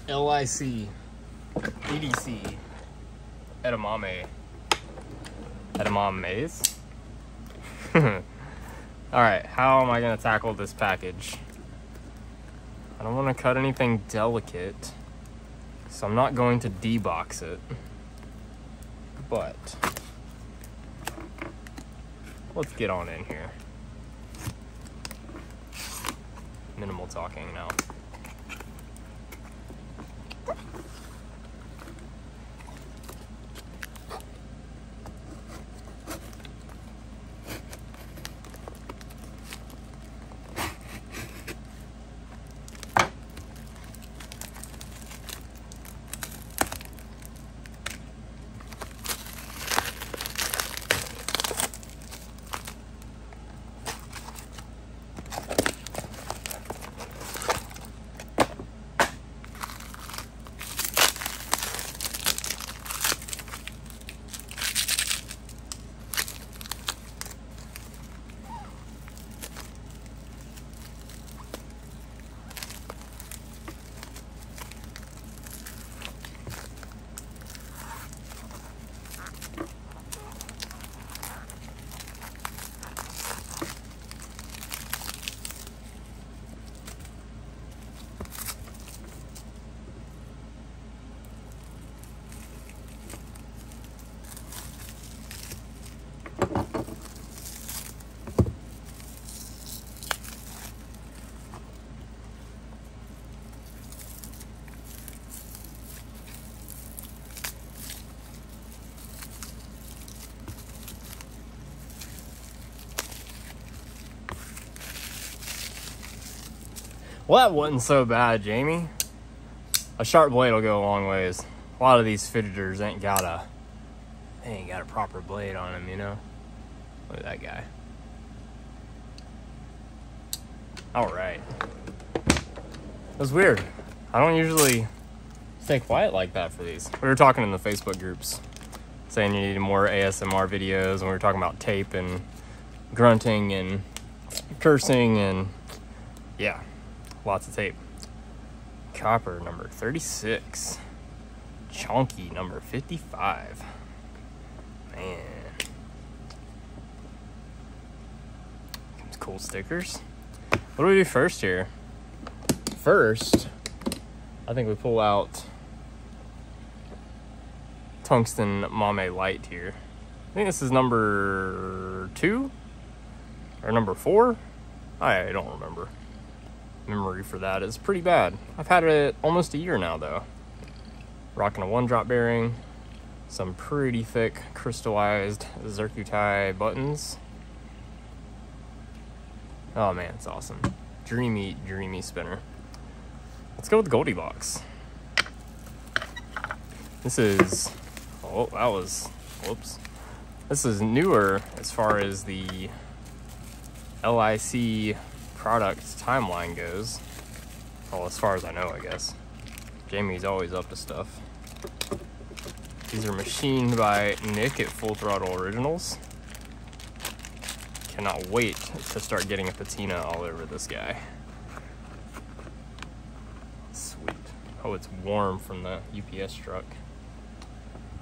LIC, EDC, Edamame, Edamames. Alright, how am I going to tackle this package? I don't want to cut anything delicate, so I'm not going to debox it. But let's get on in here. Minimal talking now. Well, that wasn't so bad, Jamie. A sharp blade will go a long ways. A lot of these fidgeters ain't got a proper blade on them, you know? Look at that guy. Alright. It was weird. I don't usually stay quiet like that for these. We were talking in the Facebook groups, saying you needed more ASMR videos, and we were talking about tape and grunting and cursing and yeah. Lots of tape. Copper number 36. Chonky number 55. Man. Some cool stickers. What do we do first here? First, I think we pull out Tungsten Mame Light here. I think this is number 2 or number 4. I don't remember. Memory for that is pretty bad. I've had it almost a year now though. Rocking a 1-drop bearing, some pretty thick crystallized zircuti buttons. Oh man, it's awesome. Dreamy, dreamy spinner. Let's go with Goldilocks. This is, oh, that was, whoops. This is newer as far as the LIC product timeline goes. Well, as far as I know, I guess. Jamie's always up to stuff. These are machined by Nick at Full Throttle Originals. Cannot wait to start getting a patina all over this guy. Sweet. Oh, it's warm from the UPS truck.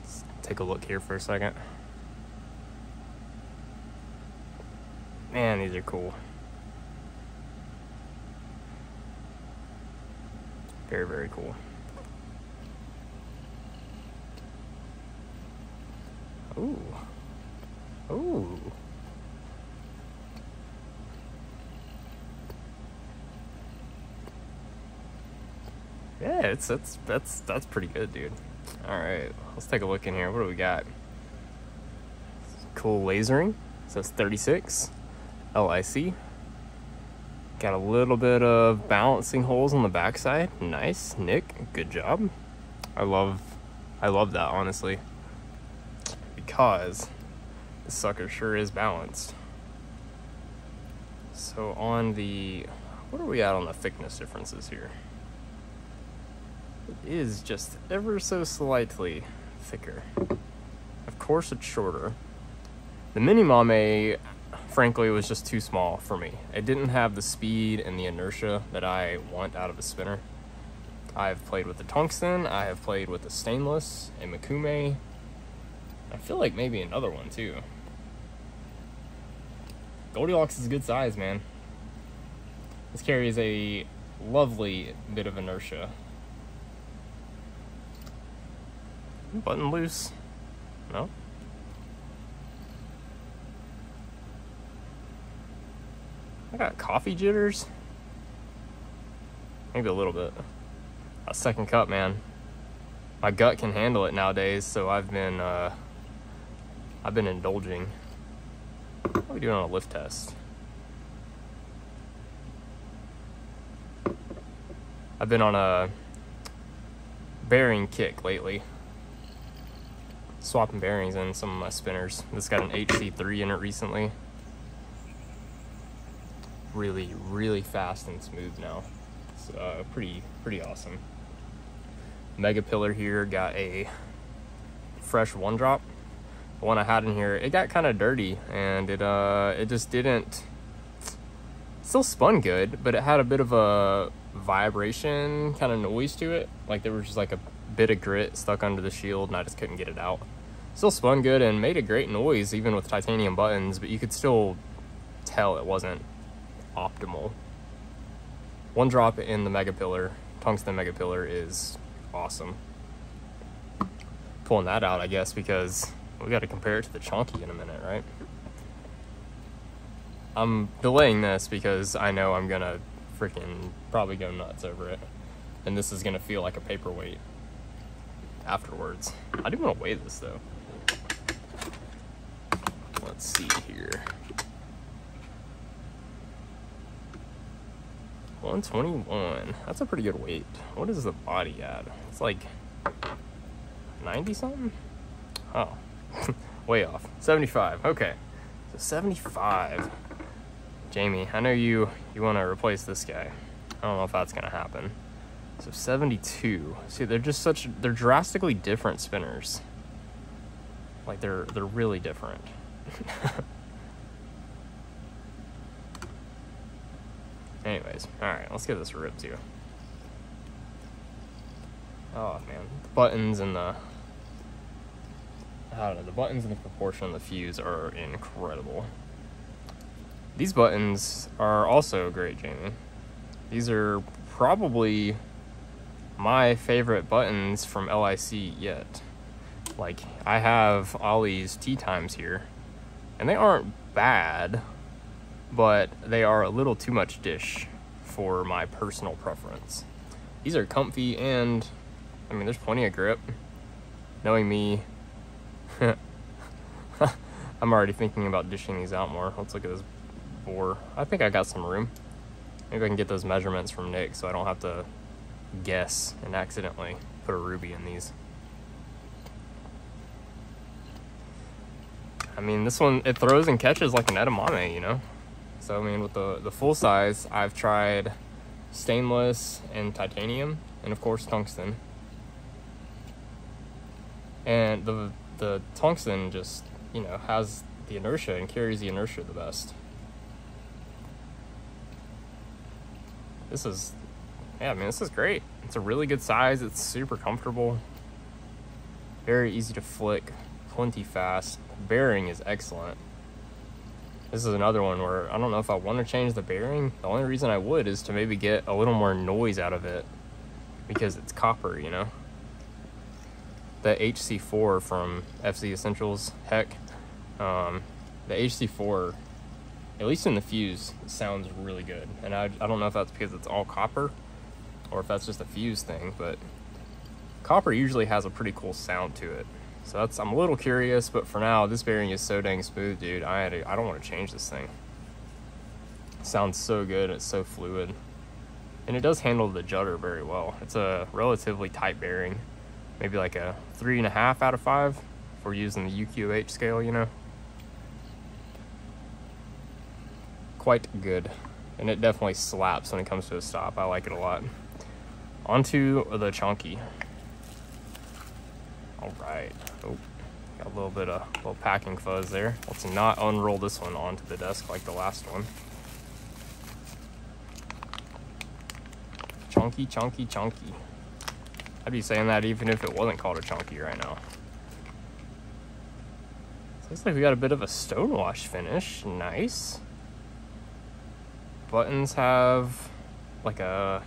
Let's take a look here for a second. Man, these are cool. Very, very cool. Ooh. Ooh. Yeah, that's pretty good, dude. All right, let's take a look in here. What do we got? Cool lasering. It says 36 LIC. Got a little bit of balancing holes on the backside. Nice, Nick. Good job. I love that, honestly, because this sucker sure is balanced. So on the, what are we at on the thickness differences here? It is just ever so slightly thicker. Of course, it's shorter. The Mini Mame, frankly, was just too small for me. It didn't have the speed and the inertia that I want out of a spinner. I've played with the tungsten, I have played with the stainless, a Makume. I feel like maybe another one too. Goldilocks is a good size, man. This carries a lovely bit of inertia. Button loose? No? I got coffee jitters? Maybe a little bit. A second cup, man. My gut can handle it nowadays, so I've been indulging. What are we doing on a lift test? I've been on a bearing kick lately. Swapping bearings in some of my spinners. This got an HC3 in it recently. Really, really fast and smooth now. It's pretty awesome. Mega Pillar here got a fresh one drop. The one I had in here, it got kind of dirty, and it just didn't. Still spun good, but it had a bit of a vibration kind of noise to it. Like there was just like a bit of grit stuck under the shield, and I just couldn't get it out. Still spun good and made a great noise even with titanium buttons, but you could still tell it wasn't optimal. One drop in the Mega Pillar, tungsten Mega Pillar, is awesome. Pulling that out, I guess, because we got to compare it to the Chonky in a minute, right? I'm delaying this because I know I'm gonna freaking probably go nuts over it, and this is gonna feel like a paperweight afterwards. I do want to weigh this though. Let's see here. 121. That's a pretty good weight. What is the body at? It's like 90 something? Oh, way off. 75. Okay, so 75. Jamie, I know you want to replace this guy. I don't know if that's gonna happen. So 72. See, they're drastically different spinners. Like they're really different. Anyways, alright, let's get this ripped too. Oh man, the buttons and the buttons and the proportion of the fuse are incredible. These buttons are also great, Jamie. These are probably my favorite buttons from LIC yet. Like, I have Ollie's tea times here, and they aren't bad, but they are a little too much dish for my personal preference. These are comfy, and I mean, there's plenty of grip. Knowing me, I'm already thinking about dishing these out more. Let's look at this bore. I think I got some room. Maybe I can get those measurements from Nick so I don't have to guess and accidentally put a ruby in these. I mean, this one, it throws and catches like an edamame, you know? So, I mean, with the full size, I've tried stainless and titanium, and of course tungsten. And the tungsten just, you know, has the inertia and carries the inertia the best. This is, yeah, I mean, this is great. It's a really good size. It's super comfortable. Very easy to flick, plenty fast. Bearing is excellent. This is another one where I don't know if I want to change the bearing. The only reason I would is to maybe get a little more noise out of it because it's copper, you know? The HC4 from FC Essentials, heck, the HC4, at least in the fuse, sounds really good. And I don't know if that's because it's all copper or if that's just a fuse thing, but copper usually has a pretty cool sound to it. So that's, I'm a little curious, but for now, this bearing is so dang smooth, dude. I don't want to change this thing. It sounds so good, it's so fluid. And it does handle the judder very well. It's a relatively tight bearing. Maybe like a 3.5 out of 5 if we're using the UQH scale, you know. Quite good. And it definitely slaps when it comes to a stop. I like it a lot. Onto the Chonky. All right. Oh, got a little packing fuzz there. Let's not unroll this one onto the desk like the last one. Chonky, Chonky, Chonky. I'd be saying that even if it wasn't called a Chonky right now. So looks like we got a bit of a stonewash finish. Nice. Buttons have like a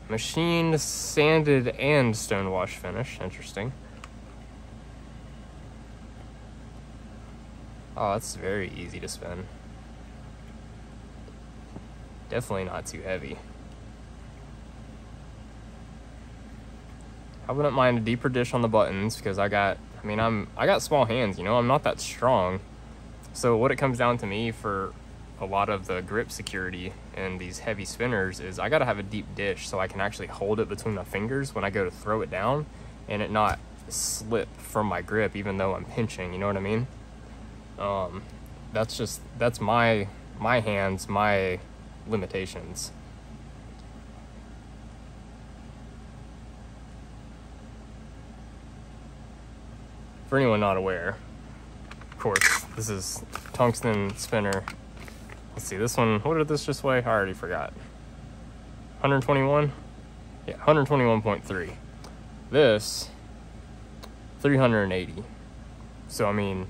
machined, sanded, and stonewash finish. Interesting. Oh, that's very easy to spin. Definitely not too heavy. I wouldn't mind a deeper dish on the buttons because I got small hands, you know, I'm not that strong. So what it comes down to me for a lot of the grip security in these heavy spinners is I gotta have a deep dish so I can actually hold it between my fingers when I go to throw it down and it not slip from my grip even though I'm pinching, you know what I mean? That's my hands, my limitations. For anyone not aware, of course, this is tungsten spinner. Let's see, this one, what did this just weigh? I already forgot. 121? Yeah, 121.3. This, 380. So, I mean,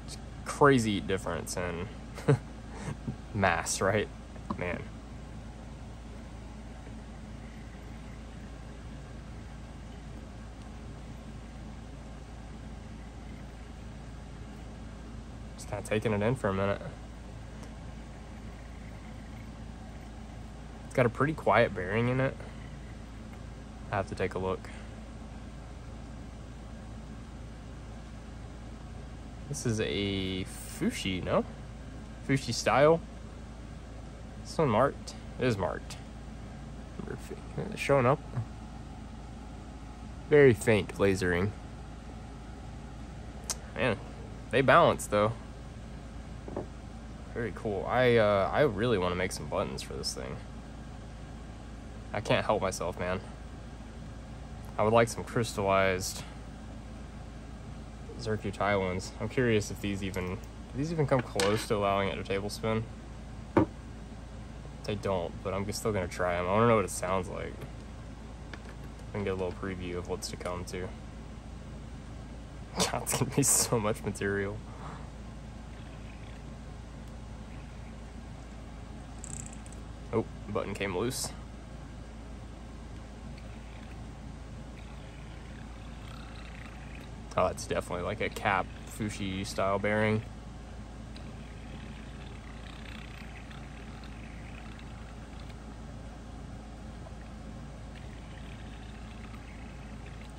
it's crazy difference in mass, right? Man. Just kind of taking it in for a minute. It's got a pretty quiet bearing in it. I have to take a look. This is a Fushi, no? Fushi style. This one marked? It is marked. It's showing up. Very faint lasering. Man, they balance though. Very cool. I really want to make some buttons for this thing. I can't help myself, man. I would like some crystallized Zerku tie ones. I'm curious if these even come close to allowing it to table spin. They don't, but I'm still gonna try them. I want to know what it sounds like. I can get a little preview of what's to come too. God, it's gonna be so much material. Oh, the button came loose. Oh, it's definitely like a cap Fushi style bearing.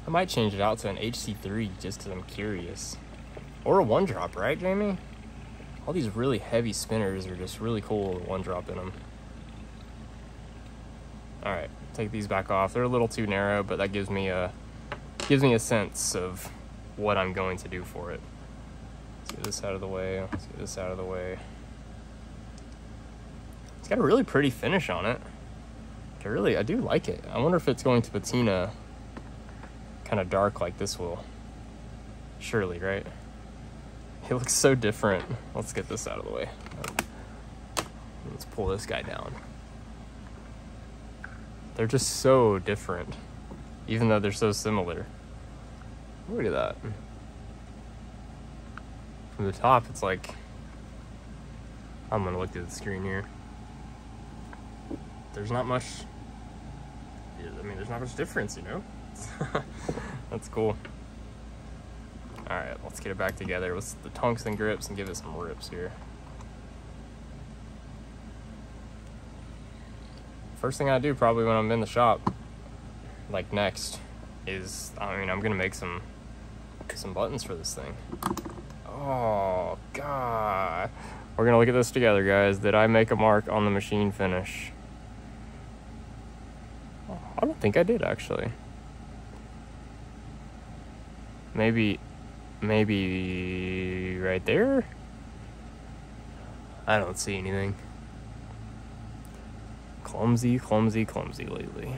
I might change it out to an HC3 just because I'm curious. Or a one drop, right, Jamie? All these really heavy spinners are just really cool with one drop in them. Alright, take these back off. They're a little too narrow, but that gives me a sense of what I'm going to do for it. Let's get this out of the way. Let's get this out of the way. It's got a really pretty finish on it. I do like it. I wonder if it's going to patina kind of dark like this will. Surely, right? It looks so different. Let's get this out of the way. Let's pull this guy down. They're just so different, even though they're so similar. Look at that. From the top, it's like, I'm gonna look at the screen here. There's not much, there's not much difference, you know? That's cool. Alright, let's get it back together with the tungsten grips and give it some rips here. First thing I do probably when I'm in the shop, like next, is, I'm gonna make some buttons for this thing. Oh, God. We're gonna look at this together, guys. Did I make a mark on the machine finish? Oh, I don't think I did, actually. Maybe right there? I don't see anything. Clumsy lately.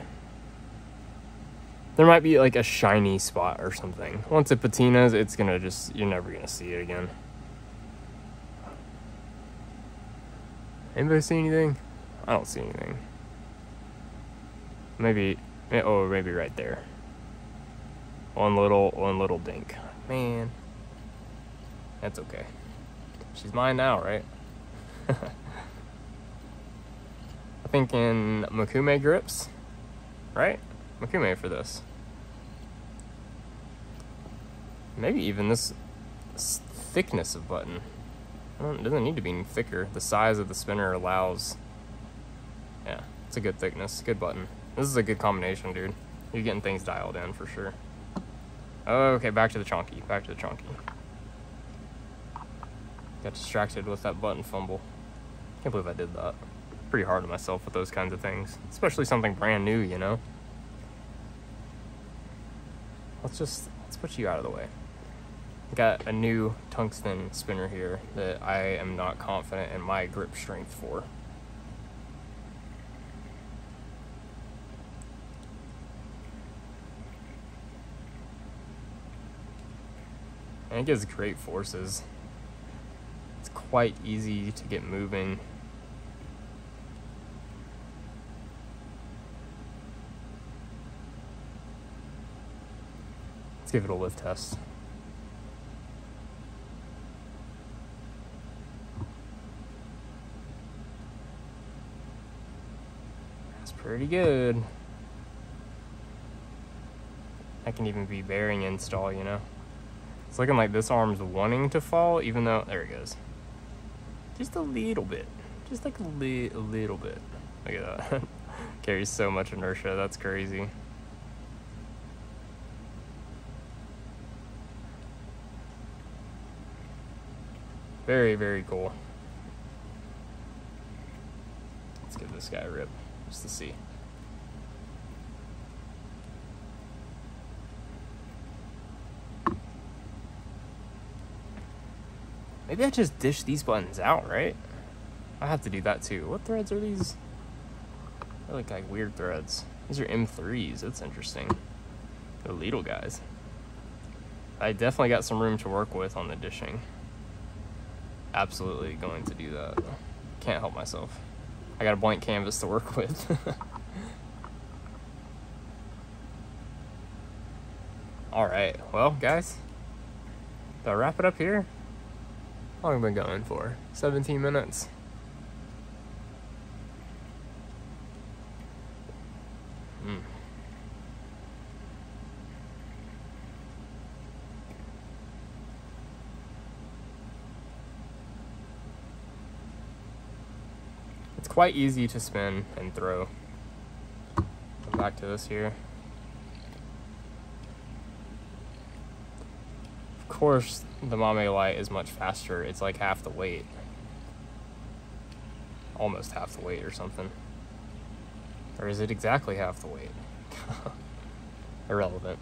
There might be like a shiny spot or something. Once it patinas, it's gonna you're never gonna see it again. Anybody see anything? I don't see anything. Maybe, oh, maybe right there. One little dink. Man, that's okay. She's mine now, right? I'm thinking Makume grips, right? Makume for this. Maybe even this thickness of button. It doesn't need to be any thicker. The size of the spinner allows. Yeah, it's a good thickness, good button. This is a good combination, dude. You're getting things dialed in for sure. Okay, back to the Chonky. Back to the Chonky. Got distracted with that button fumble. Can't believe I did that. Pretty hard on myself with those kinds of things, especially something brand new, you know. Let's put you out of the way. Got a new tungsten spinner here that I am not confident in my grip strength for. And it gives great forces. It's quite easy to get moving. Let's give it a lift test. That's pretty good. That can even be bearing install, you know. It's looking like this arm's wanting to fall, even though, there it goes. Just a little bit. Just like a little bit. Look at that. Carries so much inertia, that's crazy. Very, very cool. Let's give this guy a rip, just to see. Maybe I just dish these buttons out, right? I have to do that too. What threads are these? They're like weird threads. These are M3s. That's interesting. They're Lidl guys. I definitely got some room to work with on the dishing. Absolutely going to do that. Can't help myself. I got a blank canvas to work with. All right. Well, guys, do I wrap it up here? How long have I been going for? 17 minutes. It's quite easy to spin and throw. Come back to this here. Of course, the Mame light is much faster. It's like half the weight. Almost half the weight or something. Or is it exactly half the weight? Irrelevant.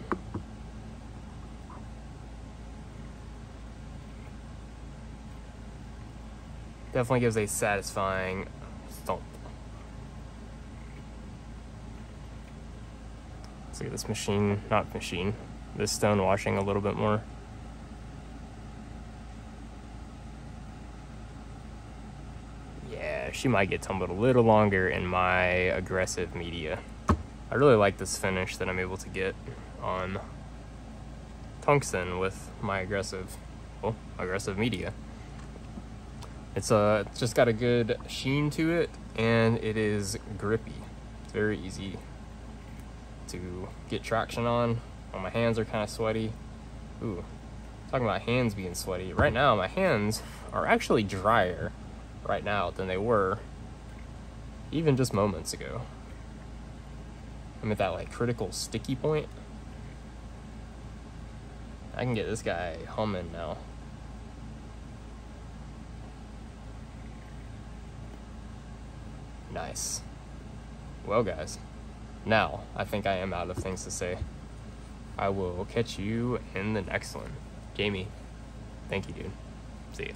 Definitely gives a satisfying thump. Let's look at this this stone washing a little bit more. She might get tumbled a little longer in my aggressive media. I really like this finish that I'm able to get on tungsten with my aggressive media. It's just got a good sheen to it, and it is grippy. It's very easy to get traction on. My hands are kind of sweaty. Ooh, talking about hands being sweaty. Right now, my hands are actually drier right now than they were even just moments ago. I'm at that like critical sticky point. I can get this guy humming now. Nice. Well, guys, now I think I am out of things to say. I will catch you in the next one. Jamie, thank you, dude. See ya.